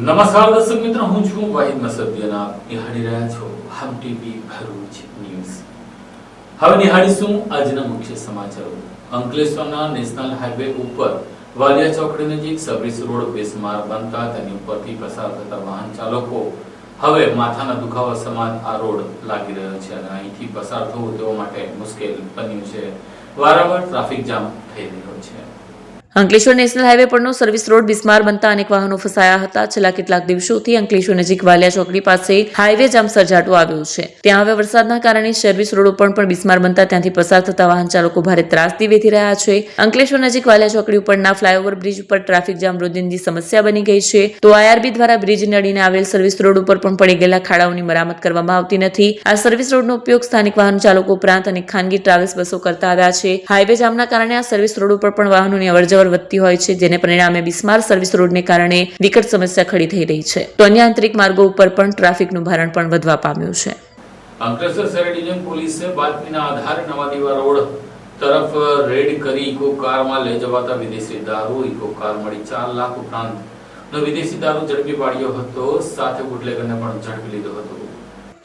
નમસ્કાર દર્શક મિત્રો, હું છું વાહિદ મસદિયાના. નિહાળી રહ્યા છો હમ ટીવી ભરૂચ ન્યૂઝ. હવે નિહાળીશું આજના મુખ્ય સમાચારો. અંકલેશ્વરના નેશનલ હાઈવે ઉપર વાલિયા ચોકડી નજીક સર્વિસ રોડ બેસમાર બનતા તેની ઉપરથી પસાર થતા વાહન ચાલકો હવે માથાના દુખાવા સમાન આ રોડ લાગી રહ્યો છે અને અહીંથી પસાર થવું તેઓ માટે મુશ્કેલ બન્યું છે. વારંવાર ટ્રાફિક જામ થઈ રહ્યો છે. અંકલેશ્વર નેશનલ હાઈવે પરનો સર્વિસ રોડ બિસ્માર બનતા અનેક વાહનો ફસાયા હતા. છેલ્લા કેટલાક દિવસોથી અંકલેશ્વર નજીક વાલિયા ચોકડી પાસે હાઈવે જામ સર્જાતો આવ્યો છે. ત્યાં હવે વરસાદના કારણે સર્વિસ રોડ ઉપર પણ બિસ્માર બનતા ત્યાંથી પસાર થતા વાહન ચાલકો ભારે ત્રાસથી વેઠી રહ્યા છે. અંકલેશ્વર નજીક વાલિયા ચોકડી ઉપરના ફ્લાયઓવર બ્રિજ ઉપર ટ્રાફિક જામ રોજિંદી સમસ્યા બની ગઈ છે. તો આઈઆરબી દ્વારા બ્રિજને અડીને આવેલ સર્વિસ રોડ ઉપર પણ પડી ગયેલા ખાડાઓની મરામત કરવામાં આવતી નથી. આ સર્વિસ રોડનો ઉપયોગ સ્થાનિક વાહન ચાલકો ઉપરાંત અનેક ખાનગી ટ્રાવેલ્સ બસો કરતા આવ્યા છે. હાઈવે જામના કારણે આ સર્વિસ રોડ ઉપર પણ વાહનોની અવરજવર વધતી હોય છે, જેને પરિણામે બિસ્માર સર્વિસ રોડને કારણે વિકટ સમસ્યા ખડી થઈ રહી છે. તો અન્ય આંતરિક માર્ગો ઉપર પણ ટ્રાફિકનું ભારણ પણ વધવા પામ્યું છે. અંકલેશ્વર શહેર ડિવિઝન પોલીસે બાતમીના આધારે નવાદીવા રોડ તરફ રેડ કરી ઇકો કારમાં લઈ જવાતા વિદેશી દારૂ ઇકો કાર મળી 4 લાખ ઉપરાંતનો વિદેશી દારૂ ઝડપી પાડ્યો હતો. સાથે બુટલેગરને પણ ઝડપી લીધો હતો.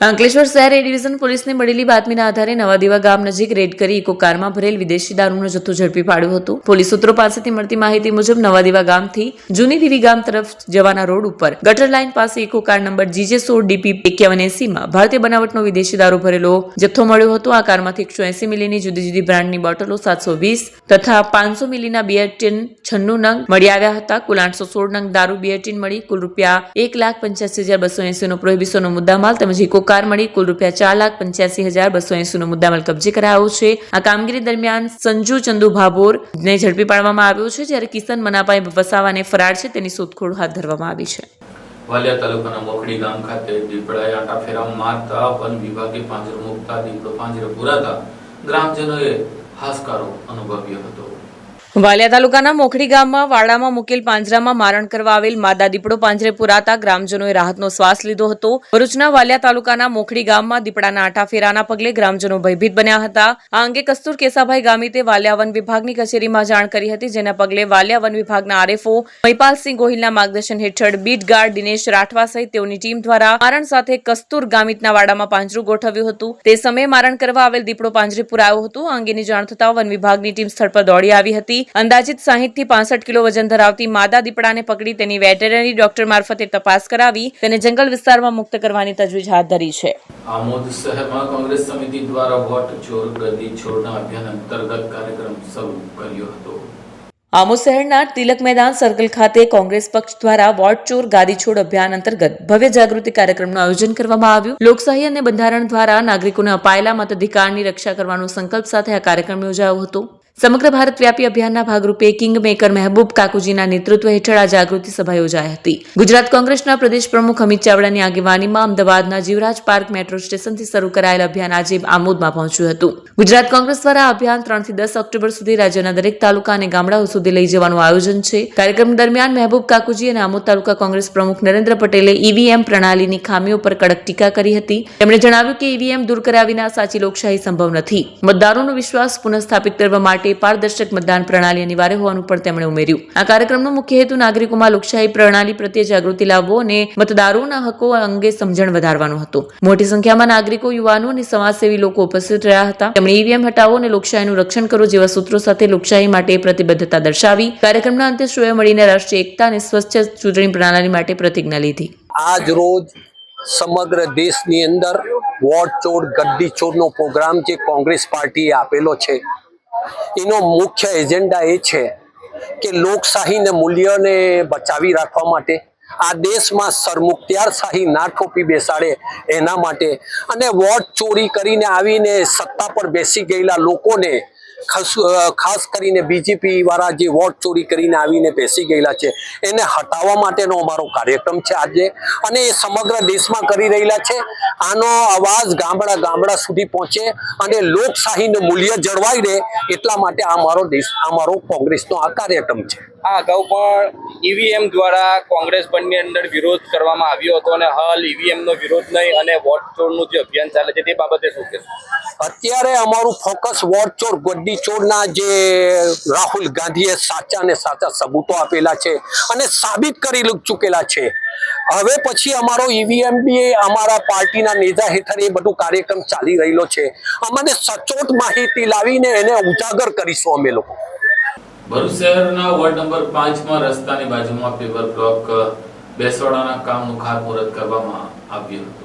અંકલેશ્વર શહેર એ ડિવિઝન પોલીસને મળેલી બાતમીના આધારે નવાદીવા ગામ નજીક રેડ કરી ઇકો કારમાં ભરેલ વિદેશી દારૂનો જથ્થો ઝડપી પાડ્યો હતો. પોલીસ સૂત્રો પાસેથી મળતી માહિતી મુજબ નવાદીવા ગામથી જૂની દેવી ગામ તરફ જવાના રોડ ઉપર ગટર લાઇન પાસે ઇકો કાર નંબર GJ16DP 5180 માં ભારતીય બનાવટનો વિદેશી દારૂ ભરેલો જથ્થો મળ્યો હતો. આ કારમાંથી 180 મિલીની જુદી જુદી બ્રાન્ડની બોટલો 720 તથા 500 મિલીના બિયર ટીન 96 નંગ મળી આવ્યા હતા. કુલ 816 નંગ દારૂ બિયર ટીન મળી કુલ ₹1,85,280 નો પ્રોહિબિશનનો મુદ્દામાલ તેમજ ઇકો કાર મળી કુલ ₹4,85,280 નો મુદ્દામાલ કબજે કરાયો છે. આ કામગીરી દરમિયાન સંજુ ચંદુ ભાભોર ને ઝડપી પાડવામાં આવ્યો છે, જ્યારે કિશન મનાભાઈ વસાવાને ફરાર છે તેની શોધખોળ હાથ ધરવામાં આવી છે. વાલિયા તાલુકાના મોખડી ગામ ખાતે દીપડાએ આંટાફેરા મારતા વન વિભાગે પાંજરો મૂકતા દીપડો પાંજરે પુરાતા ગ્રામજનોએ હાશકારો અનુભવ્યો હતો. વાલિયા તાલુકાના મોખડી ગામમાં વાડામાં મૂકેલ પાંજરામાં મારણ કરવા આવેલ માદા દીપડો પાંજરે પુરાતા ગ્રામજનોએ રાહતનો શ્વાસ લીધો હતો. ભરૂચના વાલિયા તાલુકાના મોખડી ગામમાં દીપડાના આંટાફેરાના પગલે ગ્રામજનો ભયભીત બન્યા હતા. આ અંગે કસ્તુર કેસાભાઈ ગામિતે વાલિયા વન વિભાગની કચેરીમાં જાણ કરી હતી, જેના પગલે વાલિયા વન વિભાગના આરએફઓ મહિપાલસિંહ ગોહિલના માર્ગદર્શન હેઠળ બીટ ગાર્ડ દિનેશ રાઠવા સહિત તેઓની ટીમ દ્વારા મારણ સાથે કસ્તુર ગામિતના વાડામાં પાંજરું ગોઠવ્યું હતું. તે સમયે મારણ કરવા આવેલ દીપડો પાંજરે પુરાયો હતો. આ અંગેની જાણ થતાં વન વિભાગની ટીમ સ્થળ પર દોડી આવી હતી. અંદાજિત 60 થી 65 કિલો વજન ધરાવતી માદા દીપડાને પકડી તેની વેટેરનરી ડોક્ટર મારફતે તપાસ કરાવી તેને જંગલ વિસ્તારમાં મુક્ત કરવાની તજવીજ હાથ ધરી છે. આમોદ શહેરમાં કોંગ્રેસ સમિતિ દ્વારા વોટ ચોર ગદ્દી છોડના અભિયાન અંતર્ગત કાર્યક્રમ શરૂ કર્યો હતો. આમોદ શહેરના તિલક મેદાન સર્કલ ખાતે કોંગ્રેસ પક્ષ દ્વારા વોટ ચોર ગાદી છોડ અભિયાન અંતર્ગત ભવ્ય જાગૃતિ કાર્યક્રમનું આયોજન કરવામાં આવ્યું. લોકશાહી અને બંધારણ દ્વારા નાગરિકોને અપાયેલા મતાધિકારની રક્ષા કરવાનો સંકલ્પ સાથે આ કાર્યક્રમ યોજાયો હતો. સમગ્ર ભારત વ્યાપી અભિયાનના ભાગરૂપે કિંગ મેકર મહેબૂબ કાકુજીના નેતૃત્વ હેઠળ આ જાગૃતિ સભા યોજાઈ હતી. ગુજરાત કોંગ્રેસના પ્રદેશ પ્રમુખ અમિત ચાવડાની આગેવાનીમાં અમદાવાદના જીવરાજ પાર્ક મેટ્રો સ્ટેશનથી શરૂ કરાયેલ અભિયાન આજે આમોદમાં પહોંચ્યું હતું. ગુજરાત કોંગ્રેસ દ્વારા આ અભિયાન 3 થી 10 ઓક્ટોબર સુધી રાજ્યના દરેક તાલુકા અને ગામડાઓ સુધી લઈ જવાનું આયોજન છે. કાર્યક્રમ દરમિયાન મહેબૂબ કાકુજી અને આમોદ તાલુકા કોંગ્રેસ પ્રમુખ નરેન્દ્ર પટેલે ઈવીએમ પ્રણાલીની ખામીઓ પર કડક ટીકા કરી હતી. તેમણે જણાવ્યું કે ઈવીએમ દૂર કર્યા વિના સાચી લોકશાહી સંભવ નથી. મતદારોનો વિશ્વાસ પુનઃસ્થાપિત કરવા માટે પારદર્શક મતદાન પ્રણાલી અનિવાર્ય હોવાનું પણ તેમણે ઉમેર્યું. આ કાર્યક્રમનો મુખ્ય હેતુ નાગરિકોમાં લોકશાહી પ્રણાલી પ્રત્યે જાગૃતિ લાવવો અને મતદારોના હકો અંગે સમજણ વધારવાનો હતો. મોટી સંખ્યામાં નાગરિકો, યુવાનો અને સમાજસેવી લોકો ઉપસ્થિત રહ્યા હતા. તેમણે ઈવીએમ હટાવો અને લોકશાહીનું રક્ષણ કરો જેવા સૂત્રો સાથે લોકશાહી માટે પ્રતિબદ્ધતા દર્શાવી. કાર્યક્રમના અંતે સૌએ મળીને રાષ્ટ્રીય એકતા અને સ્વચ્છ ચૂંટણી પ્રણાલી માટે પ્રતિજ્ઞા લીધી. આજ રોજ સમગ્ર દેશની અંદર વોટ ચોર ગદ્દી ચોરનો પ્રોગ્રામ જે કોંગ્રેસ પાર્ટીએ આપેલો છે, એનો મુખ્ય એજન્ડા એ છે કે લોકશાહીને મૂલ્યને બચાવી રાખવા માટે, આ દેશમાં સરમુખત્યારશાહી ના ઠોપી બેસાડે એના માટે, અને વોટ ચોરી કરીને આવીને સત્તા પર બેસી ગયેલા લોકોને, ખાસ કરીને બીજેપી વાળા જે વોટ ચોરી કરીને આવીને બેસી ગયેલા છે એને હટાવવા માટેનો અમારો કાર્યક્રમ છે આજે, અને એ સમગ્ર દેશમાં કરી રહેલા છે. આનો અવાજ ગામડા ગામડા સુધી પહોંચે અને લોકશાહીનું મૂલ્ય જળવાઈ રહે એટલા માટે અમારો કોંગ્રેસનો આ કાર્યક્રમ છે. આ અગાઉ પણ ઈવીએમ દ્વારા કોંગ્રેસ ભવનની અંદર વિરોધ કરવામાં આવ્યો હતો અને હાલ ઈવીએમનો વિરોધ નહીં અને વોટ ચોરનું જે અભિયાન ચાલે છે તે બાબતે શું કહેશો? અત્યારે અમારું ફોકસ વોટ ચોર ગડ્ડી ચોરના જે રાહુલ ગાંધીએ સાચા ને સાચા સબૂતો આપેલા છે અને સાબિત કરી ચૂકેલા છે. હવે પછી અમારો ઈવીએમ બી અમારા પાર્ટીના નેજા હેઠળ એ બધું કાર્યક્રમ ચાલી રહેલો છે. અમને સચોટ માહિતી લાવીને એને ઉજાગર કરીશું અમે લોકો. ભરૂચ શહેરના વોર્ડ નંબર 5 માં રસ્તાની બાજુમાં પેવર બ્લોક બેસવાડાના કામનું ખાતમુહૂર્ત કરવામાં આવ્યું હતું.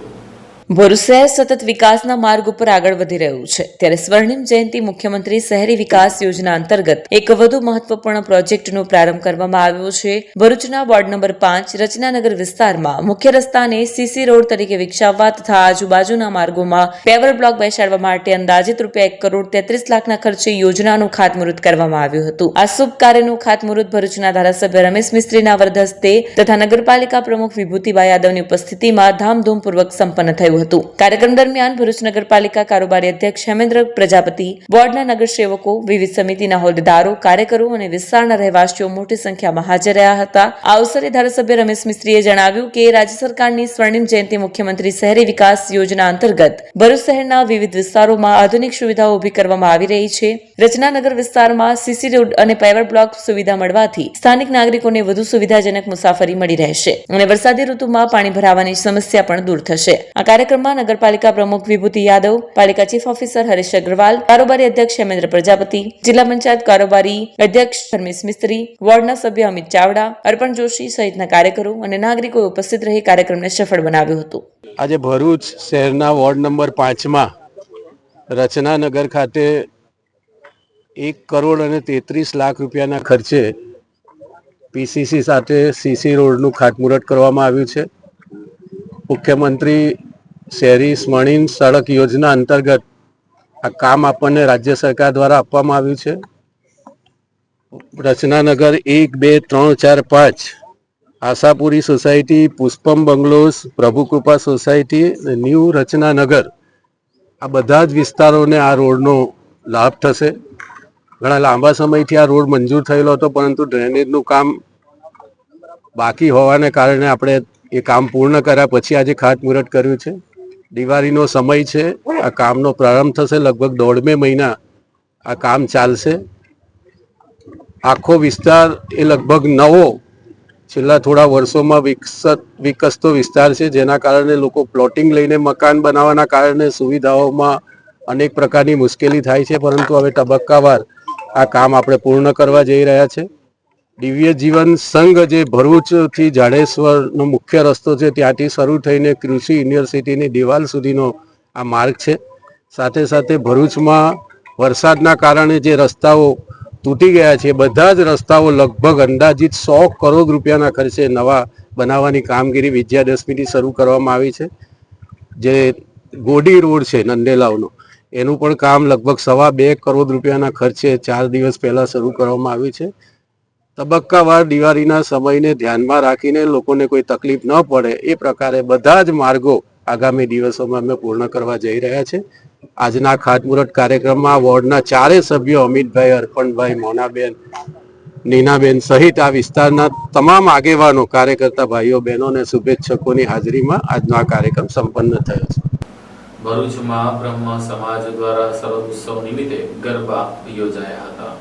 ભરૂચ શહેર સતત વિકાસના માર્ગ ઉપર આગળ વધી રહ્યું છે, ત્યારે સ્વર્ણિમ જયંતિ મુખ્યમંત્રી શહેરી વિકાસ યોજના અંતર્ગત એક વધુ મહત્વપૂર્ણ પ્રોજેક્ટનો પ્રારંભ કરવામાં આવ્યો છે. ભરૂચના વોર્ડ નંબર 5 રચનાનગર વિસ્તારમાં મુખ્ય રસ્તાને સીસી રોડ તરીકે વિકસાવવા તથા આજુબાજુના માર્ગોમાં પેવર બ્લોક બેસાડવા માટે અંદાજિત ₹1,33,00,000ના ખર્ચે યોજનાનું ખાતમુહૂર્ત કરવામાં આવ્યું હતું. આ શુભ કાર્યનું ખાતમુહૂર્ત ભરૂચના ધારાસભ્ય રમેશ મિસ્ત્રીના વરદ હસ્તે તથા નગરપાલિકા પ્રમુખ વિભૂતિબા યાદવની ઉપસ્થિતિમાં ધામધૂમપૂર્વક સંપન્ન થયું હતું. કાર્યક્રમ દરમિયાન ભરૂચ નગરપાલિકા કારોબારી અધ્યક્ષ હેમેન્દ્ર પ્રજાપતિ, વોર્ડના નગરસેવકો, વિવિધ સમિતિના હોદ્દેદારો, કાર્યકરો અને વિસ્તારના રહેવાસીઓ મોટી સંખ્યામાં હાજર રહ્યા હતા. આ અવસરે ધારાસભ્ય રમેશ મિસ્ત્રીએ જણાવ્યું કે રાજ્ય સરકારની સ્વર્ણિમ જયંતિ મુખ્યમંત્રી શહેરી વિકાસ યોજના અંતર્ગત ભરૂચ શહેરના વિવિધ વિસ્તારોમાં આધુનિક સુવિધાઓ ઊભી કરવામાં આવી રહી છે. રચનાનગર વિસ્તારમાં સીસી રોડ અને પેવર બ્લોક સુવિધા મળવાથી સ્થાનિક નાગરિકોને વધુ સુવિધાજનક મુસાફરી મળી રહેશે અને વરસાદી ઋતુમાં પાણી ભરાવાની સમસ્યા પણ દૂર થશે. આ કાર્યક્રમમાં નગરપાલિકા પ્રમુખ વિભૂતિ યાદવ, પાલિકા ચીફ ઓફિસર હરીશ અગ્રવાલ, કારોબારી અધ્યક્ષ હેમેન્દ્ર પ્રજાપતિ, જિલ્લા પંચાયત કારોબારી અધ્યક્ષ ધર્મેશ મિસ્ત્રી, વોર્ડના સભ્ય અમિત ચાવડા, અર્પણ જોશી સહિતના કાર્યકરો અને નાગરિકો ઉપસ્થિત રહી કાર્યક્રમને સફળ બનાવ્યું હતું. આજે ભરૂચ શહેરના વોર્ડ નંબર 5માં રચનાનગર ખાતે 1,33,00,000 ખર્ચે પીસીસી સાથે સીસી રોડનું ખાતમુહૂર્ત કરવામાં આવ્યું છે. મુખ્યમંત્રી શહેરી સ્વર્ણિમ સડક યોજના અંતર્ગત આ કામ આપણને રાજ્ય સરકાર દ્વારા આપવામાં આવ્યું છે. Rachnanagar 1, 2, 3, 4, 5 Ashapuri society, Pushpam bungalows, Prabhukrupa society, new Rachnanagar, આ બધા જ વિસ્તારોને આ રોડનો લાભ થશે. ઘણા લાંબા સમયથી આ રોડ મંજૂર થયેલો હતો, પરંતુ ડ્રેનેજનું કામ બાકી હોવાને કારણે આપણે એ કામ પૂર્ણ કર્યા પછી આજે ખાતમુહૂર્ત કર્યું છે. દિવાળીનો સમય છે, આ કામનો પ્રારંભ થશે. લગભગ 1.5 મહિના આ કામ ચાલશે. આખો વિસ્તાર એ લગભગ નવો છેલ્લા થોડા વર્ષોમાં વિકસતો વિસ્તાર છે, જેના કારણે લોકો પ્લોટિંગ લઈને મકાન બનાવવાના કારણે સુવિધાઓમાં અનેક પ્રકારની મુશ્કેલી થાય છે, પરંતુ હવે તબક્કાવાર આ કામ આપણે પૂર્ણ કરવા જઈ રહ્યા છે. દિવ્ય જીવન સંઘ જે ભરૂચથી જાડેશ્વરનો મુખ્ય રસ્તો છે ત્યાંથી શરૂ થઈને કૃષિ યુનિવર્સિટીની દિવાલ સુધીનો આ માર્ગ છે. સાથે સાથે ભરૂચમાં વરસાદના કારણે જે રસ્તાઓ તૂટી ગયા છે, બધા જ રસ્તાઓ લગભગ અંદાજિત 100 કરોડ રૂપિયાના ખર્ચે નવા બનાવવાની કામગીરી વિજયાદશમીથી શરૂ કરવામાં આવી છે. જે ગોડી રોડ છે નંદેલાવનો, એનું પણ કામ લગભગ 2.25 કરોડ રૂપિયાના ખર્ચે 4 દિવસ પહેલા શરૂ કરવામાં આવ્યું છે. તબક્કાવાર દિવાળીના સમયને ધ્યાનમાં રાખીને લોકોને કોઈ તકલીફ ન પડે એ પ્રકારે બધા જ માર્ગો આગામી દિવસોમાં અમે પૂર્ણ કરવા જઈ રહ્યા છે. આજના ખાતમુહૂર્ત કાર્યક્રમમાં વોર્ડના 4 સભ્યો અમિતભાઈ, અર્પણભાઈ, મોનાબેન, નીનાબેન સહિત આ વિસ્તારના તમામ આગેવાનો, કાર્યકર્તા ભાઈઓ બહેનો અને શુભેચ્છકોની હાજરીમાં આજનો આ કાર્યક્રમ સંપન્ન થયો છે. ભરૂચમાં બ્રહ્મ સમાજ દ્વારા શરદ ઉત્સવ નિમિત્તે ગરબા યોજાયા હતા.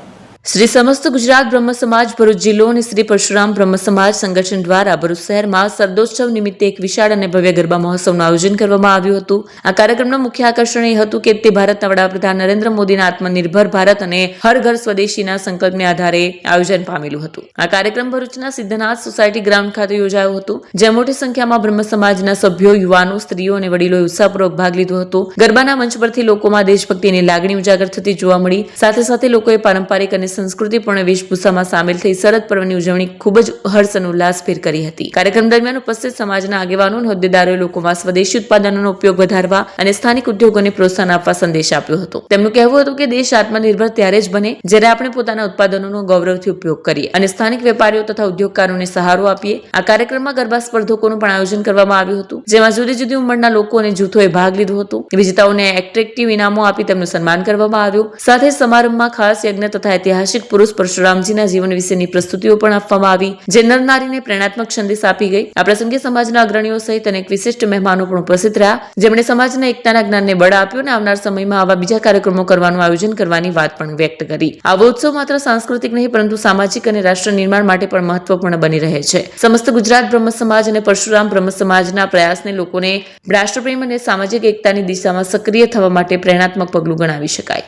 શ્રી સમસ્ત ગુજરાત બ્રહ્મ સમાજ ભરૂચ જિલ્લો અને શ્રી પરશુરામ બ્રહ્મ સમાજ સંગઠન દ્વારા ભરૂચ શહેરમાં શરદોત્સવ નિમિત્તે એક વિશાળ અને ભવ્ય ગરબા મહોત્સવનું આયોજન કરવામાં આવ્યું હતું. આ કાર્યક્રમનું મુખ્ય આકર્ષણ એ હતું કે તે ભારતના વડાપ્રધાન નરેન્દ્ર મોદીના આત્મનિર્ભર ભારત અને હર ઘર સ્વદેશીના સંકલ્પને આધારે આયોજન પામેલું હતું. આ કાર્યક્રમ ભરૂચના સિદ્ધનાથ સોસાયટી ગ્રાઉન્ડ ખાતે યોજાયો હતો, જ્યાં મોટી સંખ્યામાં બ્રહ્મ સમાજના સભ્યો, યુવાનો, સ્ત્રીઓ અને વડીલોએ ઉત્સાહપૂર્વક ભાગ લીધો હતો. ગરબાના મંચ પરથી લોકોમાં દેશભક્તિની લાગણી ઉજાગર થતી જોવા મળી. સાથે સાથે લોકોએ પારંપરિક અને સંસ્કૃતિપૂર્ણ વેશભૂષામાં સામેલ થઈ શરદ પર્વની ઉજવણી ખૂબ જ હર્ષ અને ઉલ્લાસભેર કરી હતી. કાર્યક્રમ દરમિયાન ઉપસ્થિત સમાજના આગેવાનો અને હોદ્દેદારોએ લોકોમાં સ્વદેશી ઉત્પાદનોનો ઉપયોગ વધારવા અને સ્થાનિક ઉદ્યોગોને પ્રોત્સાહન આપવા સંદેશ આપ્યો હતો. તેમનું કહેવું હતું કે દેશ આત્મનિર્ભર ત્યારે જ બને જ્યારે આપણે પોતાના ઉત્પાદનોનો ગૌરવથી ઉપયોગ કરીએ અને સ્થાનિક વેપારીઓ તથા ઉદ્યોગકારોને સહારો આપીએ. આ કાર્યક્રમમાં ગરબા સ્પર્ધકોનું પણ આયોજન કરવામાં આવ્યું હતું, જેમાં જુદી જુદી ઉંમરના લોકો અને જૂથોએ ભાગ લીધો હતો. વિજેતાઓને એટ્રેક્ટિવ ઇનામો આપી તેમનું સન્માન કરવામાં આવ્યું. સાથે સમારંભમાં ખાસ યજ્ઞ તથા ઐતિહાસિક ઐતિહાસિક પુરુષ પરશુરામજીના જીવન વિશેની પ્રસ્તુતિઓ પણ આપવામાં આવી, જે નર નારીને પ્રેરણાત્મક સંદેશ આપી ગઈ. આ પ્રસંગે સમાજના અગ્રણીઓ સહિત અનેક વિશિષ્ટ મહેમાનો પણ ઉપસ્થિત રહ્યા, જેમણે સમાજના એકતાના જ્ઞાનને બળ આપ્યું અને આવનાર સમયમાં આવા બીજા કાર્યક્રમો કરવાનું આયોજન કરવાની વાત પણ વ્યક્ત કરી. આવો ઉત્સવ માત્ર સાંસ્કૃતિક નહીં પરંતુ સામાજિક અને રાષ્ટ્ર નિર્માણ માટે પણ મહત્વપૂર્ણ બની રહે છે. સમસ્ત ગુજરાત બ્રહ્મ સમાજ અને પરશુરામ બ્રહ્મ સમાજના પ્રયાસને લોકોને રાષ્ટ્રપ્રેમ અને સામાજિક એકતાની દિશામાં સક્રિય થવા માટે પ્રેરણાત્મક પગલું ગણાવી શકાય.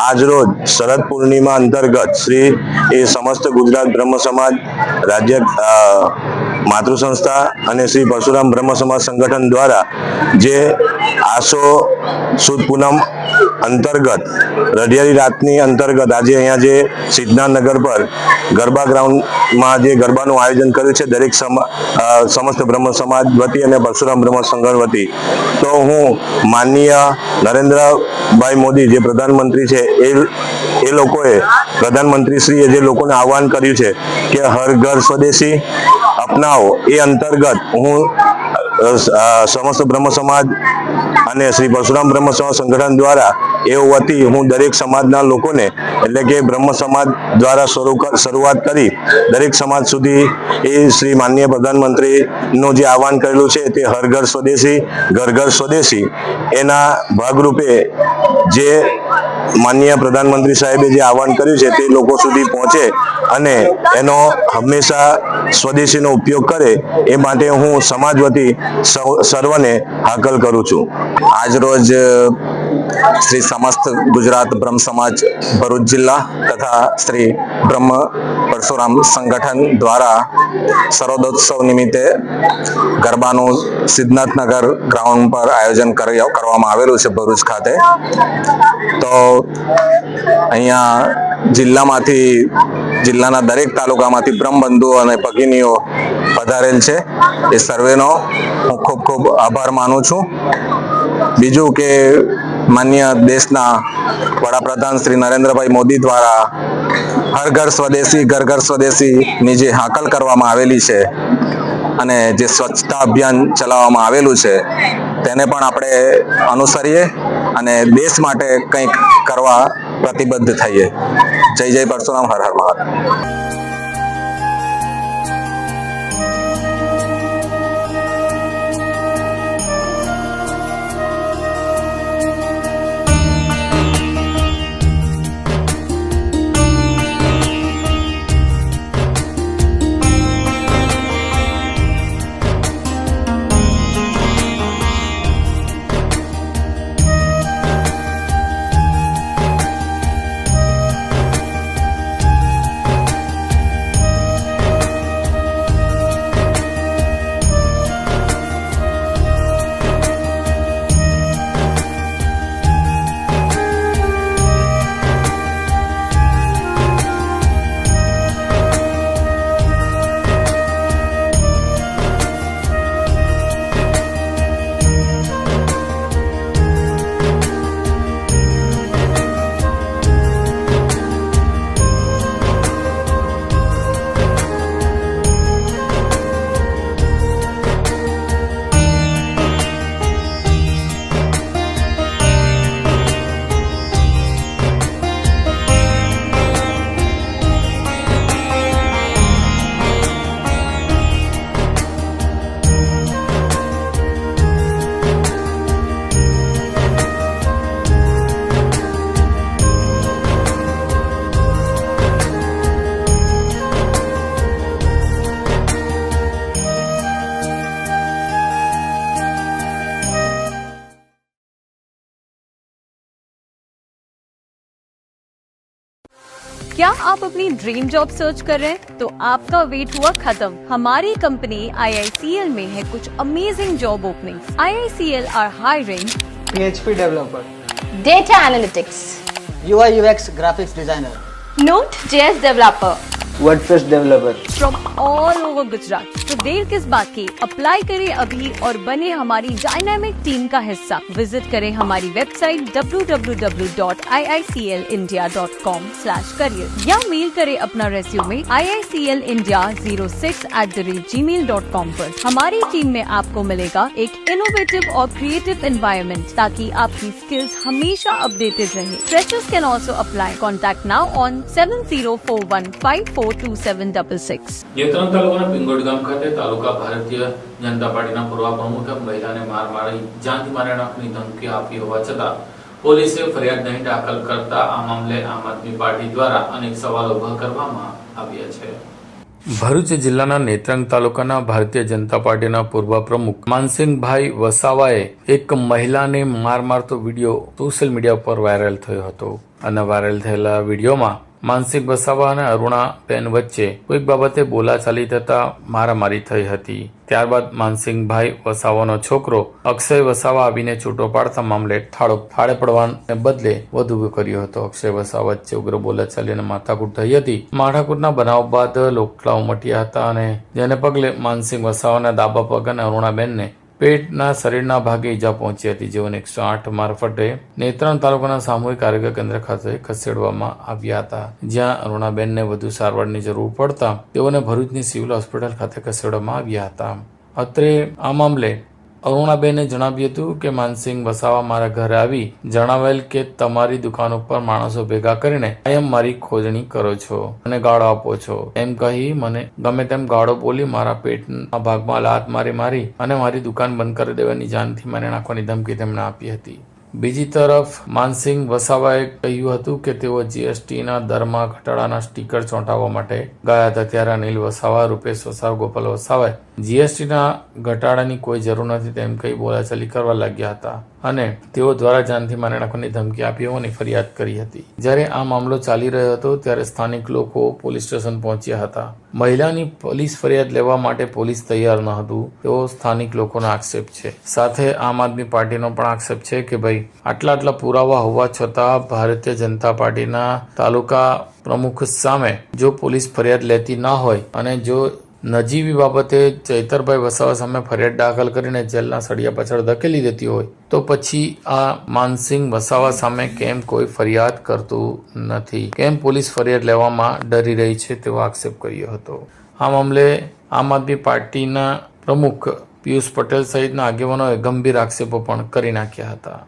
આજરોજ શરદ પૂર્ણિમા અંતર્ગત શ્રી એ સમસ્ત ગુજરાત બ્રહ્મ સમાજ રાજ્ય માતૃ સંસ્થા અને શ્રી પરશુરામ બ્રહ્મ સમાજ સંગઠન દ્વારા જે આસો સુદ પૂનમ અંતર્ગત રઢિયારી રાતની અંતર્ગત આજે અહીંયા જે સિદ્ધનાથનગર પર ગરબા ગ્રાઉન્ડમાં જે ગરબાનું આયોજન કર્યું છે દરેક સમસ્ત બ્રહ્મ સમાજ વતી અને પરશુરામ બ્રહ્મ સંગઠન વતી, તો હું માનનીય નરેન્દ્રભાઈ મોદી જે પ્રધાનમંત્રી છે એ લોકોએ પ્રધાનમંત્રીશ્રીએ જે લોકોને આહવાન કર્યું છે કે હર ઘર સ્વદેશી અપનાવો, એ અંતર્ગત હું સમસ્ત બ્રહ્મ સમાજ અને શ્રી પરશુરામ બ્રહ્મ સમાજ સંગઠન દ્વારા એ વતી હું દરેક સમાજના લોકોને એટલે કે બ્રહ્મ સમાજ દ્વારા શરૂઆત કરી દરેક સમાજ સુધી એ શ્રી માનનીય પ્રધાનમંત્રીનું જે આહવાન કરેલું છે તે હર ઘર સ્વદેશી ઘર ઘર સ્વદેશી એના ભાગરૂપે જે માનનીય પ્રધાનમંત્રી સાહેબે જે આહવાન કર્યું છે તે લોકો સુધી પહોંચે અને એનો હંમેશા સ્વદેશીનો ઉપયોગ કરે એ માટે હું સમાજ વતી સર્વને હાકલ કરું છું. આજરોજ શ્રી સમસ્ત ગુજરાત બ્રહ્મ સમાજ ભરૂચ જિલ્લા તથા શ્રી બ્રહ્મ પરશુરામ સંગઠન દ્વારા શરદોત્સવ નિમિત્તે ગરબાનું સિદ્ધનાથનગર ગ્રાઉન્ડ પર આયોજન કરવામાં આવેલું છે ભરૂચ ખાતે. તો અહીંયા જિલ્લાના દરેક તાલુકામાંથી બ્રહ્મબંધુઓ અને ભગીનીઓ પધારેલ છે. એ સર્વેનો હું ખૂબ ખૂબ આભાર માનું છું. બીજું કે માન્ય દેશના વડાપ્રધાન શ્રી નરેન્દ્રભાઈ મોદી દ્વારા હર ઘર સ્વદેશી ઘર ઘર સ્વદેશીની જે હાકલ કરવામાં આવેલી છે અને જે સ્વચ્છતા અભિયાન ચલાવવામાં આવેલું છે તેને પણ આપણે અનુસરીએ અને દેશ માટે કંઈક કરવા પ્રતિબદ્ધ થઈએ. જય જય પરશુરામ, હર હર મહાદેવ. क्या आप अपनी ड्रीम जॉब सर्च कर रहे हैं? तो आपका वेट हुआ खत्म. हमारी कंपनी IICL में है कुछ amazing job openings. IICL are hiring PHP developer, data analytics, UI UX graphics designer, Node.js developer, WordPress developer. From all over Gujarat. तो देर किस बात की, अप्लाई करें अभी और बने हमारी डायनामिक टीम का हिस्सा। विजिट करें हमारी वेबसाइट www.iiclindia.com/career या मेल करें अपना रेज्यूमे iiclindia06@gmail.com पर। हमारी टीम में आपको मिलेगा एक इनोवेटिव और क्रिएटिव एनवायरनमेंट ताकि आपकी स्किल्स हमेशा अपडेटेड रहे। Freshers can also apply. Contact now on 7041542766। Netrang તાલુકાના પિંગોડ ગામ ખાતે તાલુકા ભારતીય જનતા પાર્ટીના પૂર્વ પ્રમુખે મહિલાને માર મારી જાનથી મારી નાખવાની ધમકી આપી હોવા છતાં પોલીસે ફરિયાદ નહીં દાખલ કરતા આ મામલે આમ આદમી પાર્ટી દ્વારા અનેક સવાલો ઉભા કરવામાં આવ્યા છે। ભરૂચ જિલ્લાના નેત્રંગ તાલુકાના ભારતીય જનતા પાર્ટીના પૂર્વ પ્રમુખ માનસિંગભાઈ વસાવાએ એક મહિલાને માર મારતો વિડીયો સોશિયલ મીડિયા પર વાયરલ થયો હતો અને વાયરલ થયેલા વિડીયોમાં માનસિંગ વસાવા અને અરુણાબેન વચ્ચે કોઈક બાબતે બોલાચાલી થતા મારામારી થઈ હતી। ત્યારબાદ માનસિંગભાઈ વસાવાનો છોકરો અક્ષય વસાવા આવીને છૂટો પાડતા મામલે થાળે પડવાને બદલે વધુ કર્યો હતો। અક્ષય વસાવા વચ્ચે ઉગ્ર બોલાચાલી અને માથાકૂટ થઈ હતી। માથાકૂટના બનાવ બાદ લોકલા ઉમટ્યા હતા અને જેને પગલે માનસિંગ વસાવાના ડાબા પગ અને અરુણાબેનને પેટના શરીરના ભાગે ઈજા પહોંચી હતી, જેઓને 108 મારફતે નેત્રંગ તાલુકાના સામૂહિક આરોગ્ય કેન્દ્ર ખાતે ખસેડવામાં આવ્યા હતા, જ્યાં અરુણાબેનને વધુ સારવારની જરૂર પડતા તેઓને ભરૂચની સિવિલ હોસ્પિટલ ખાતે ખસેડવામાં આવ્યા હતા। અત્રે આ મામલે અરુણાબેને જણાવ્યું હતું કે માનસિંગ વસાવા મારા ઘરે આવી જણાવેલ કે તમારી દુકાન ઉપર માણસો ભેગા કરીને કાયમ મારી ખોજણી કરો છો અને ગાળો આપો છો એમ કહી મને ગમે તેમ ગાળો બોલી મારા પેટના ભાગમાં લાત મારી અને મારી દુકાન બંધ કરી દેવાની જાનથી મારી નાખવાની ધમકી તેમણે આપી હતી। બીજી તરફ માનસિંગ વસાવાએ કહ્યું હતું કે તેઓ જીએસટીના દરમાં ઘટાડાના સ્ટીકર ચોંટાડવા માટે ગયા હતા, ત્યારે અનિલ વસાવા, રૂપેશ વસાવા, ગોપાલ વસાવાએ જીએસટીના ઘટાડાની કોઈ જરૂર નથી તેમ કહી બોલાચાલી કરવા લાગ્યા હતા અને તેઓ દ્વારા જાનથી મારી નાખવાની ધમકી આપી હોવાની ફરિયાદ કરી હતી। જ્યારે આ મામલો ચાલી રહ્યો હતો ત્યારે સ્થાનિક લોકો પોલીસ સ્ટેશન પહોંચ્યા હતા। મહિલાની પોલીસ ફરિયાદ લેવા માટે પોલીસ તૈયાર ન હતું તેવો સ્થાનિક લોકોનો આક્ષેપ છે। સાથે આમ આદમી પાર્ટીનો પણ આક્ષેપ છે કે ભાઈ આટલા પુરાવા હોવા છતાં ભારતીય જનતા પાર્ટીના તાલુકા પ્રમુખ સામે જો પોલીસ ફરિયાદ લેતી ના હોય અને જો નજીવી બાબતે ચૈતરભાઈ વસાવા સામે ફરિયાદ દાખલ કરીને જેલના સળિયા પાછળ ધકેલી દેતી હોય તો પછી આ માનસિંગ વસાવા સામે કેમ કોઈ ફરિયાદ કરતું નથી, કેમ પોલીસ ફરિયાદ લેવામાં ડરી રહી છે તેવો આક્ષેપ કર્યો હતો। આ મામલે આમ આદમી પાર્ટીના પ્રમુખ પિયુષ પટેલ સહિતના આગેવાનોએ ગંભીર આક્ષેપો પણ કરી નાખ્યા હતા।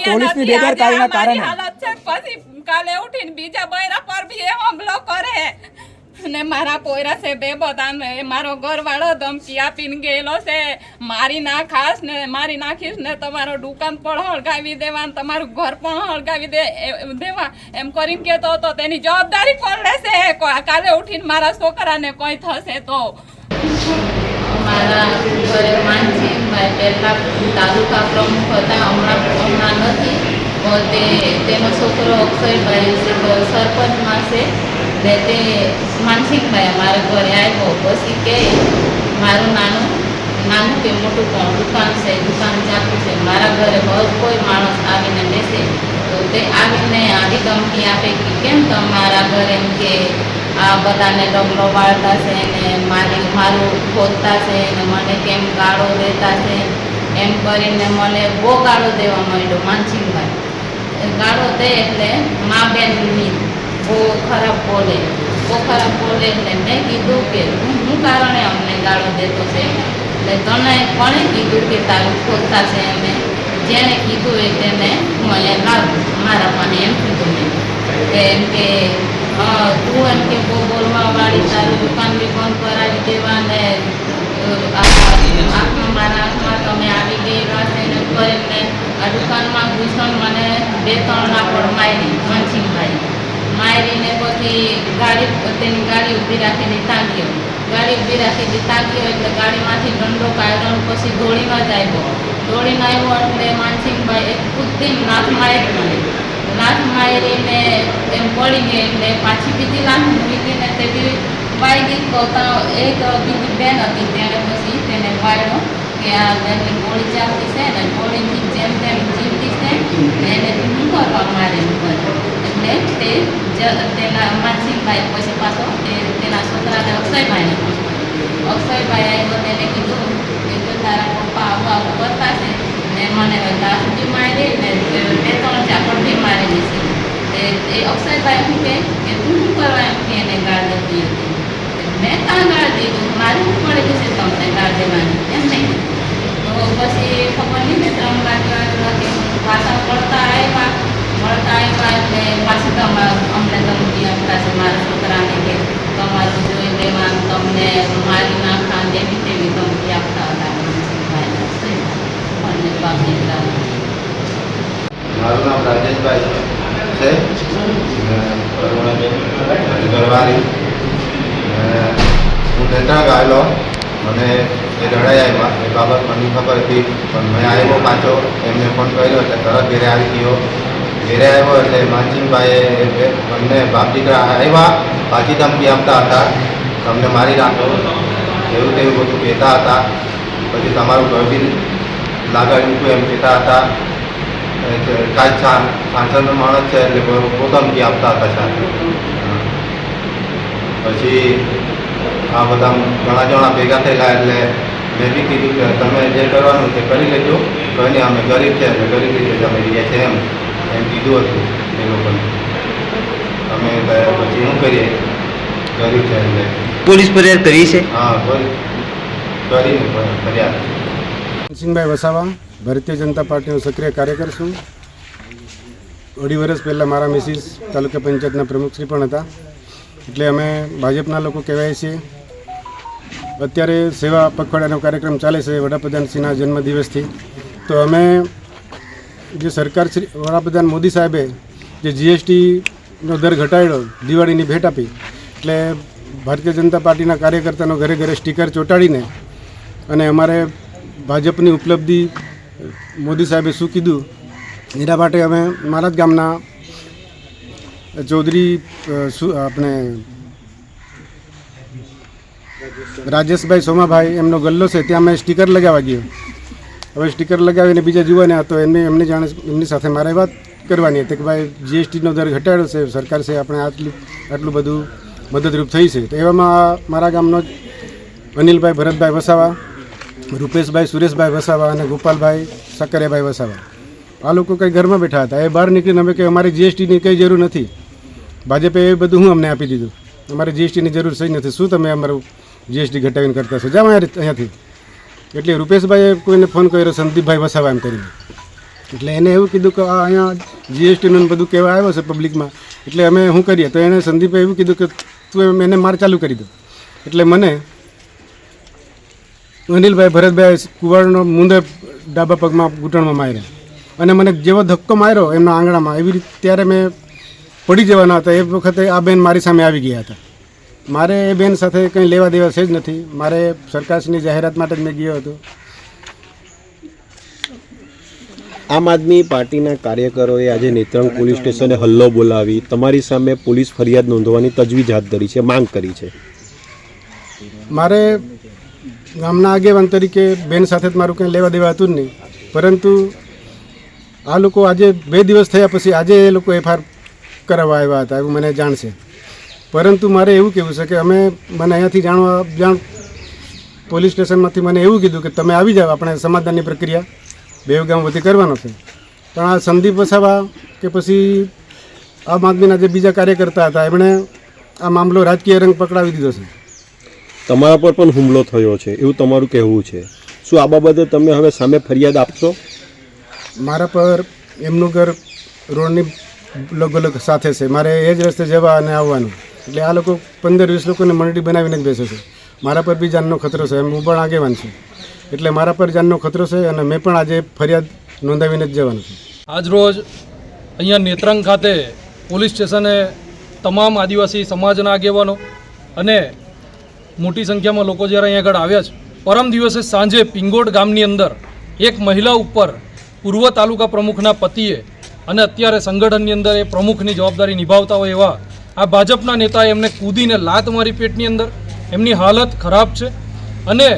પોલીસની બેદરકારીના કારણે કાલે ઉઠીને બીજા બૈરા પર બી હુમલો કરે ને મારા પોયરા છે બે બધા મારો ઘરવાળો ધમકી આપીને ગયેલો છે, મારી નાખીશ ને તમારો દુકાન પણ હળગાવી દેવા ને તમારું ઘર પણ હળગાવી દેવા એમ કરીને કહેતો હતો। તેની જવાબદારી કોણ લેશે? કાલે ઉઠીને મારા છોકરાને કોઈ થશે તો? મારા ઘરે માનસિંગભાઈ પહેલા તાલુકા પ્રમુખ હતા, હમણાં નથી। તેનો છોકરો અક્ષયભાઈ સરપંચમાં છે ને તે માનસિંગભાઈ મારા ઘરે આવ્યો પછી કે મારું નાનું કે મોટું પણ દુકાન છે, દુકાન ચાલુ છે, મારા ઘરે કોઈ માણસ આવીને બેસે તો તે આવીને આવી ધમકી આપે કે કેમ તમારા ઘરે એમ કે આ બધાને ડગલો વાળતા છે ને મારું ખોદતા છે ને મને કેમ ગાળો દેતા છે એમ કરીને મને બહુ ગાળો દેવા માંડ્યો માનસિંગભાઈ। ગાળો દે એટલે મા બેનની બહુ ખરાબ બોલે એટલે મેં કીધું કે શું કારણે અમને ગાળો દેતો છે એટલે તને કોણે કીધું કે તારું ખોદતા છે? એમે જેને કીધું એ તેને મને મારા પાસે એમ કીધું મેં એમ કે તું એમ કે બહુ બોલવાવાળી, તારું દુકાન બી બંધ કરાવી દેવા ને મારા હાથમાં તમે આવી ગયેલા છે ને કરીને આ દુકાનમાં ઘૂસણ મને 2-3 લાપડ મારી માનસિંગભાઈ મારીને પછી તેની ગાડી ઊભી રાખીને તાક્યો એટલે ગાડીમાંથી દંડો કાઢ્યો પછી દોડીને જ આવ્યો એટલે માનસિંગભાઈ ખુદથી લાત મારીને એમ પડી ગઈ એટલે પાછી બીજી લાત મૂકીને તે બી વાગી એક બીજી બેન હતી તેને પછી તેને વાળ્યો કે આ બેનની ગોળી ચાલતી છે ને ગોળીથી જેમ તેમ જીવતી છે એને શું કરવા મારે એટલે તેના માનસિંહભાઈ પછી પાછો તેના છોકરાને અક્ષયભાઈને અક્ષયભાઈ આવ્યો તેને કીધું કે જો તારા પપ્પા આવું આવું કરતા છે ને મને લાઠી મારી ને 2-3 ઝાપટથી મારેલી છે એ અક્ષયભાઈ શું કે તું શું કરવા એમ કે એને ગાળ દેતી હતી મેં કાં ગાળ દીધું મારું શું પડે છે તમને ગાળ દેવાની એમ નહીં તો પછી ખબર નહીં ને 3 વાગ્યા પાછા મળતા આવ્યા એટલે પાછી અમને ધમકી આપતા છે મારા છોકરાને કે તમારું જોઈ લેવાનું તમને મારી નાખા એવી તેવી ધમકી આપતા હતા અને બાપ દીકરા. મારું નામ રાજેશભાઈ છે ઘરવાળી હું નેત્રાંગ આવેલો મને એ રડાઈ આવ્યા એ બાબત મને ખબર હતી પણ મેં આવ્યો પાછો એમને ફોન કર્યો એટલે તરત ઘેરે આવી ગયો. ઘેરે આવ્યો એટલે માનસિંહભાઈએ બંને બાપ દીકરા આવ્યા પાછી ધમકી આપતા હતા તમને મારી નાખો એવું તેવું બધું કહેતા હતા. પછી તમારું ઘર બી લાગાડ્યું એમ કહેતા હતા. કાંઈ સાંસદનો માણસ છે એટલે બહુ ધમકી આપતા હતા સાથે. પછી આ બધા ઘણા જણા ભેગા થયેલા એટલે મેં બી કીધું કે તમે જે કરવાનું તે કરી લેજો કંઈ નહીં અમે ગરીબ છે એટલે ગરીબ રીતે તમે રહીએ છીએ એમ કીધું હતું એ લોકોને. અમે પછી શું કરીએ ગરીબ છે એટલે પોલીસ ફરિયાદ કરી છે. હા કરીને ફરિયાદ. સિંહભાઈ વસાવા ભારતીય જનતા પાર્ટીનો સક્રિય કાર્યકર છું. 2.5 વર્ષ પહેલાં મારા મિસિસ તાલુકા પંચાયતના પ્રમુખશ્રી પણ હતા. એટલે અમે ભાજપના લોકો કહેવાય છીએ. અત્યારે સેવા પખવાડિયાનો કાર્યક્રમ ચાલે છે વડાપ્રધાનશ્રીના જન્મદિવસથી. તો અમે જે સરકાર શ્રી વડાપ્રધાન મોદી સાહેબે જે GSTનો દર ઘટાડ્યો દિવાળીની ભેટ આપી એટલે ભારતીય જનતા પાર્ટીના કાર્યકર્તાનો ઘરે ઘરે સ્ટીકર ચોંટાડીને અને અમારે ભાજપની ઉપલબ્ધિ મોદી સાહેબે શું કીધું એના માટે અમે મારા જ ગામના ચૌધરી આપણે રાજેશભાઈ સોમાભાઈ એમનો ગલ્લો છે ત્યાં મેં સ્ટીકર લગાવવા ગયો. હવે સ્ટીકર લગાવીને બીજા જોવાને હતો એમની જાણે એમની સાથે મારે વાત કરવાની હતી કે ભાઈ GSTનો દર ઘટાડ્યો છે સરકાર છે આપણે આટલું બધું મદદરૂપ થઈ છે. તો એવામાં મારા ગામનો જ અનિલભાઈ ભરતભાઈ વસાવા, રૂપેશભાઈ સુરેશભાઈ વસાવા અને ગોપાલભાઈ સકરિયાભાઈ વસાવા આ લોકો કંઈ ઘરમાં બેઠા હતા. એ બહાર નીકળીને અમે કે અમારી GSTની કંઈ જરૂર નથી, ભાજપે એ બધું હું અમને આપી દીધું, અમારે GSTની જરૂર સહી નથી, શું તમે અમારું GST ઘટાડીને કરતા છો, જાઓ અહીંયાથી. એટલે રૂપેશભાઈએ કોઈને ફોન કર્યો સંદીપભાઈ વસાવા એમ કરીને. એટલે એને એવું કીધું કે અહીંયા GSTનું બધું કહેવા આવ્યો છે પબ્લિકમાં, એટલે અમે શું કરીએ. તો એને સંદીપે એવું કીધું કે તું એને માર ચાલુ કરી દો. એટલે મને અનિલભાઈ ભરતભાઈ કુવાડનો મુંદે ડાબા પગમાં ઘૂંટણમાં માર્યા અને મને જેવો ધક્કો માર્યો એમના આંગણામાં એવી રીતે ત્યારે મેં પડી જવાના હતા. એ વખતે આ બેન મારી સામે આવી ગયા હતા. મારે એ બેન સાથે કંઈ લેવા દેવા છે જ નથી. મારે સરકારની જાહેરાત માટે જ મેં ગયો હતો. આમ આદમી પાર્ટીના કાર્યકરોએ આજે નેત્રંગ પોલીસ સ્ટેશને હલ્લો બોલાવી તમારી સામે પોલીસ ફરિયાદ નોંધવાની તજવીજ હાથ ધરી છે, માંગ કરી છે. મારે ગામના આગેવાન તરીકે બેન સાથે જ મારું કંઈ લેવા દેવા હતું જ નહીં, પરંતુ આ લોકો આજે 2 દિવસ થયા પછી આજે એ લોકો FIR કરાવવા આવ્યા હતા એવું મને જાણ છે. પરંતુ મારે એવું કહેવું છે કે મને અહીંયાથી પોલીસ સ્ટેશનમાંથી મને એવું કીધું કે તમે આવી જાઓ, આપણે સમાધાનની પ્રક્રિયા 2 ગામ વધી કરવાનો છે. પણ આ સંદીપ વસાવા કે પછી આમ આદમીના જે બીજા કાર્યકર્તા હતા એમણે આ મામલો રાજકીય રંગ પકડાવી દીધો છે. તમારા પર પણ હુમલો થયો છે એવું તમારું કહેવું છે. શું આ બાબતે તમે હવે સામે ફરિયાદ આપશો? મારા પર એમનું ઘર રોડની લગોલગ સાથે છે, મારે એ જ રસ્તે જવા અને આવવાનું. એટલે આ લોકો 15-20 લોકોને મંડળી બનાવીને જ બેસે છે. મારા પર બી જાનનો ખતરો છે, હું પણ આગેવાન છું. એટલે મારા પર જાનનો ખતરો છે અને મેં પણ આજે ફરિયાદ નોંધાવીને જ જવાનું છું. આજરોજ અહીંયા નેત્રંગ ખાતે પોલીસ સ્ટેશને તમામ આદિવાસી સમાજના આગેવાનો અને મોટી સંખ્યામાં લોકો જ્યારે અહીંયા આગળ આવ્યા છે. પરમ દિવસે સાંજે પિંગોડ ગામની અંદર એક મહિલા ઉપર પૂર્વ તાલુકા પ્રમુખના પતિએ અને અત્યારે સંગઠનની અંદર એ પ્રમુખની જવાબદારી નિભાવતા હોય એવા આ ભાજપના નેતાએ એમને કૂદીને લાત મારી પેટની અંદર. એમની હાલત ખરાબ છે અને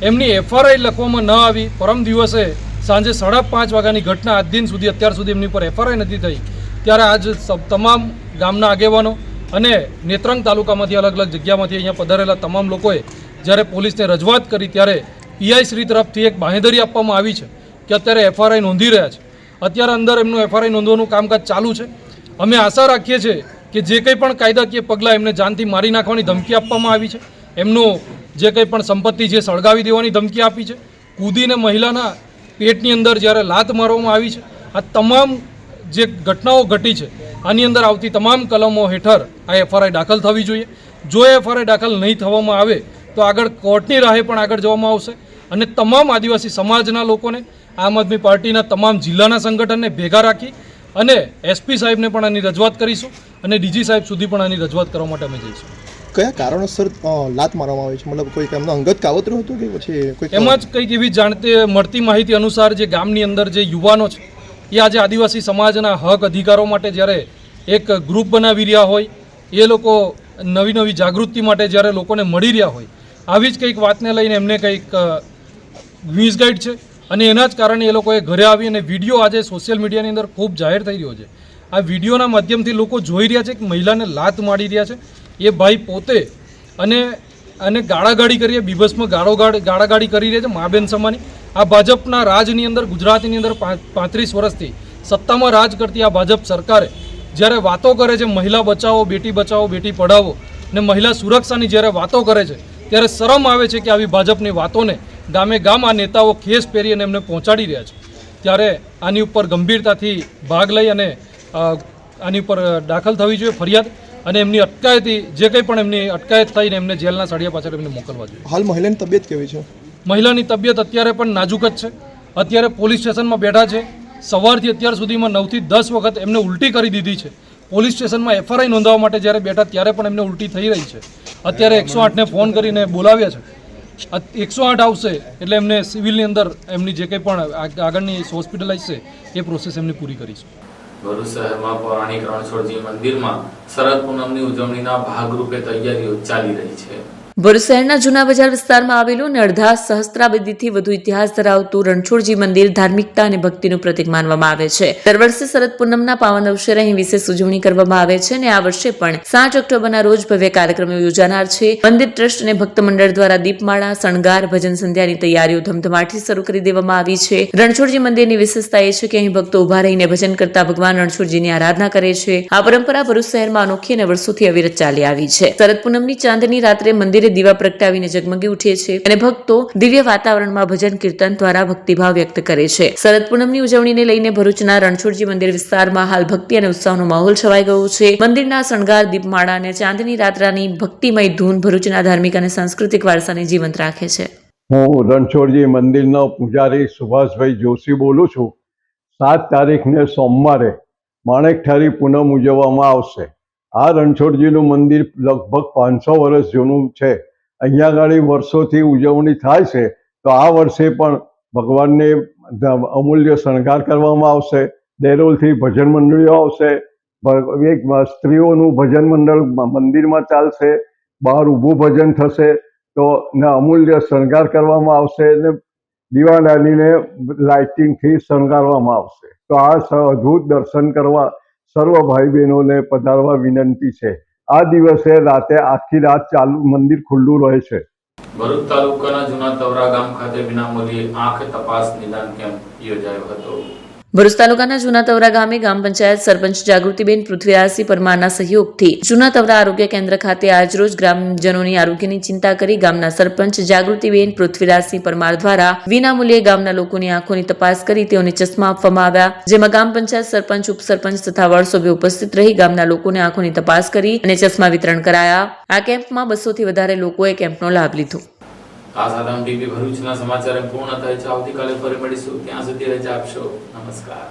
એમની FIR લખવામાં ન આવી. પરમ દિવસે સાંજે 5:30 વાગ્યાની ઘટના આજ દિન સુધી અત્યાર સુધી એમની પર FIR નથી થઈ. ત્યારે આજ તમામ ગામના આગેવાનો અને નેત્રંગ તાલુકામાંથી અલગ અલગ જગ્યામાંથી અહીંયા પધારેલા તમામ લોકોએ જ્યારે પોલીસને રજૂઆત કરી ત્યારે પીઆઈ શ્રી તરફથી એક બાંહેધરી આપવામાં આવી છે કે અત્યારે એફઆરઆઈ નોંધી રહ્યા છે. અત્યારે અંદર એમનું એફઆરઆઈ નોંધવાનું કામકાજ ચાલુ છે. અમે આશા રાખીએ છીએ કે જે કંઈ પણ કાયદાકીય પગલાં એમને જાનથી મારી નાખવાની ધમકી આપવામાં આવી છે, એમનું જે કંઈ પણ સંપત્તિ છે સળગાવી દેવાની ધમકી આપી છે, કૂદીને મહિલાના પેટની અંદર જ્યારે લાત મારવામાં આવી છે, આ તમામ જે ઘટનાઓ ઘટી છે આની અંદર આવતી તમામ કલમો હેઠળ આ એફઆરઆઈ દાખલ થવી જોઈએ. જો એફઆરઆઈ દાખલ નહીં થવામાં આવે તો આગળ કોર્ટની રાહે પણ આગળ જવામાં આવશે અને તમામ આદિવાસી સમાજના લોકોને, આમ આદમી પાર્ટીના તમામ જિલ્લાના સંગઠનને ભેગા રાખી અને એસપી સાહેબને પણ આની રજૂઆત કરીશું અને ડીજી સાહેબ સુધી પણ આની રજૂઆત કરવા માટે અમે જઈશું. કયા કારણોસર લાત મારવામાં આવે છે? મતલબ કોઈ એમનો અંગત કાવતરું હતું કે પછી કોઈ એમાં જ કંઈક એવી મળતી માહિતી અનુસાર જે ગામની અંદર જે યુવાનો છે એ આજે આદિવાસી સમાજના હક અધિકારો માટે જ્યારે એક ગ્રુપ બનાવી રહ્યા હોય, એ લોકો નવી નવી જાગૃતિ માટે જ્યારે લોકોને મળી રહ્યા હોય, આવી જ કંઈક વાતને લઈને એમને કંઈક મિસગાઈડ છે અને એના જ કારણે એ લોકોએ ઘરે આવી અને વિડીયો આજે સોશિયલ મીડિયાની અંદર ખૂબ જાહેર થઈ રહ્યો છે. આ વિડીયોના માધ્યમથી લોકો જોઈ રહ્યા છે કે મહિલાને લાત મારી રહ્યા છે. એ ભાઈ પોતે અને ગાળાગાળી કરીએ, બીભત્સમાં ગાળાગાળી કરી રહ્યા છે મા બેન સમાની. આ ભાજપના રાજની અંદર, ગુજરાતની અંદર 35 વર્ષથી સત્તામાં રાજ કરતી આ ભાજપ સરકારે જ્યારે વાતો કરે છે મહિલા બચાવો, બેટી પઢાવો અને મહિલા સુરક્ષાની જ્યારે વાતો કરે છે ત્યારે શરમ આવે છે કે આવી ભાજપની વાતોને ગામે ગામ આ નેતાઓ ખેસ પહેરી અને એમને પહોંચાડી રહ્યા છે. ત્યારે આની ઉપર ગંભીરતાથી ભાગ લઈ અને આની ઉપર દાખલ થવી જોઈએ ફરિયાદ અને એમની અટકાયતી જે કંઈ પણ એમની અટકાયત થઈને એમને જેલના સળિયા પાછળ એમને મોકલવા જોઈએ. હાલ મહિલાની તબિયત કેવી છે? મહિલાની તબિયત અત્યારે પણ નાજુક જ છે. અત્યારે પોલીસ સ્ટેશનમાં બેઠા છે. સવારથી અત્યાર સુધીમાં 9 થી 10 વખત એમને ઉલટી કરી દીધી છે. પોલીસ સ્ટેશનમાં એફઆરઆઈ નોંધાવવા માટે જ્યારે બેઠા ત્યારે પણ એમને ઉલટી થઈ રહી છે. અત્યારે 108ને ફોન કરીને બોલાવ્યા છે. 108 આવશે એટલે એમને સિવિલની અંદર એમની જે કંઈ પણ આગળની હોસ્પિટલાઇઝ છે એ પ્રોસેસ એમની પૂરી કરીશું. ભરૂચ શહેરમાં પૌરાણિક રણછોડજી મંદિરમાં શરદ પૂનમની ઉજવણીના ભાગરૂપે તૈયારીઓ ચાલી રહી છે. ભરૂચ શહેરના જૂના બજાર વિસ્તારમાં આવેલું અને અડધા સહસ્ત્રાબદીથી વધુ ઇતિહાસ ધરાવતું રણછોડજી મંદિર ધાર્મિકતા અને ભક્તિનું પ્રતીક માનવામાં આવે છે. દર વર્ષે શરદ પૂનમના પાવન અવસરે અહીં વિશેષ ઉજવણી કરવામાં આવે છે અને આ વર્ષે પણ 7 ઓક્ટોબરના રોજ ભવ્ય કાર્યક્રમો યોજાનાર છે. મંદિર ટ્રસ્ટ અને ભક્ત મંડળ દ્વારા દીપમાળા, શણગાર, ભજન સંધ્યાની તૈયારીઓ ધમધમાટથી શરૂ કરી દેવામાં આવી છે. રણછોડજી મંદિરની વિશેષતા એ છે કે અહીં ભક્તો ઉભા રહીને ભજન કરતા ભગવાન રણછોડજીની આરાધના કરે છે. આ પરંપરા ભરૂચ શહેરમાં અનોખી અને વર્ષોથી અવિરત ચાલી આવી છે. શરદ પૂનમની ચાંદની રાત્રે મંદિર દીવા પ્રગટાવીને જગમગી ઉઠે છે અને ભક્તો દિવ્ય વાતાવરણમાં ભજન કીર્તન દ્વારા ભક્તિભાવ વ્યક્ત કરે છે. શરદ પૂનમની ઉજવણીને લઈને ભરૂચના રણછોડજી મંદિર વિસ્તારમાં હાલ ભક્તિ અને ઉત્સાહનો માહોલ છવાઈ ગયો છે. મંદિરના શણગાર, દીપમાળા અને ચાંદની રાત્રાની ભક્તિમય ધૂન ભરૂચના ધાર્મિક અને સાંસ્કૃતિક વારસાને જીવંત રાખે છે. હું રણછોડજી મંદિરના પૂજારી સુભાષભાઈ જોશી બોલું છું. 7 તારીખને સોમવારે માણેકઠારી પૂનમ ઉજવવામાં આવશે. આ રણછોડજીનું મંદિર લગભગ 500 વર્ષ જૂનું છે. અહીંયા આગળ વર્ષોથી ઉજવણી થાય છે. તો આ વર્ષે પણ ભગવાનને અમૂલ્ય શણગાર કરવામાં આવશે. દેરોલથી ભજન મંડળીઓ આવશે. એક સ્ત્રીઓનું ભજન મંડળ મંદિરમાં ચાલશે. બહાર ઊભું ભજન થશે. તો અમૂલ્ય શણગાર કરવામાં આવશે અને દીવાદાનીને લાઇટિંગથી શણગારવામાં આવશે. તો આ અદ્ભુત દર્શન કરવા સર્વ ભાઈ બહેનોને પધારવા વિનંતી છે. આ દિવસે રાતે આખી રાત મંદિર ખુલ્લું રહે છે. ભરૂચ તાલુકાના જૂના તવરા ગામ ખાતે વિનામૂલ્યે આંખ તપાસ નિદાન કેમ્પ યોજાયો હતો. ભરૂચ તાલુકાના જૂના તવરા ગામે ગ્રામ પંચાયત સરપંચ જાગૃતિબેન પૃથ્વીરાજસિંહ પરમારના સહયોગથી જૂના તવરા આરોગ્ય કેન્દ્ર ખાતે આજરોજ ગ્રામજનોની આરોગ્યની ચિંતા કરી ગામના સરપંચ જાગૃતિબેન પૃથ્વીરાજસિંહ પરમાર દ્વારા વિનામૂલ્યે ગામના લોકોની આંખોની તપાસ કરી તેઓને ચશ્મા આપવામાં આવ્યા. જેમાં ગ્રામ પંચાયત સરપંચ, ઉપસરપંચ તથા વોર્ડ સભ્યો ઉપસ્થિત રહી ગામના લોકોને આંખોની તપાસ કરી અને ચશ્મા વિતરણ કરાયા. આ કેમ્પમાં 200 થી વધારે લોકોએ કેમ્પનો લાભ લીધો. આ સાથે ટીવી ભરૂચના સમાચાર પૂર્ણ થાય છે. આવતીકાલે ફરી મળીશું. ત્યાં સુધી રજા આપશો. નમસ્કાર.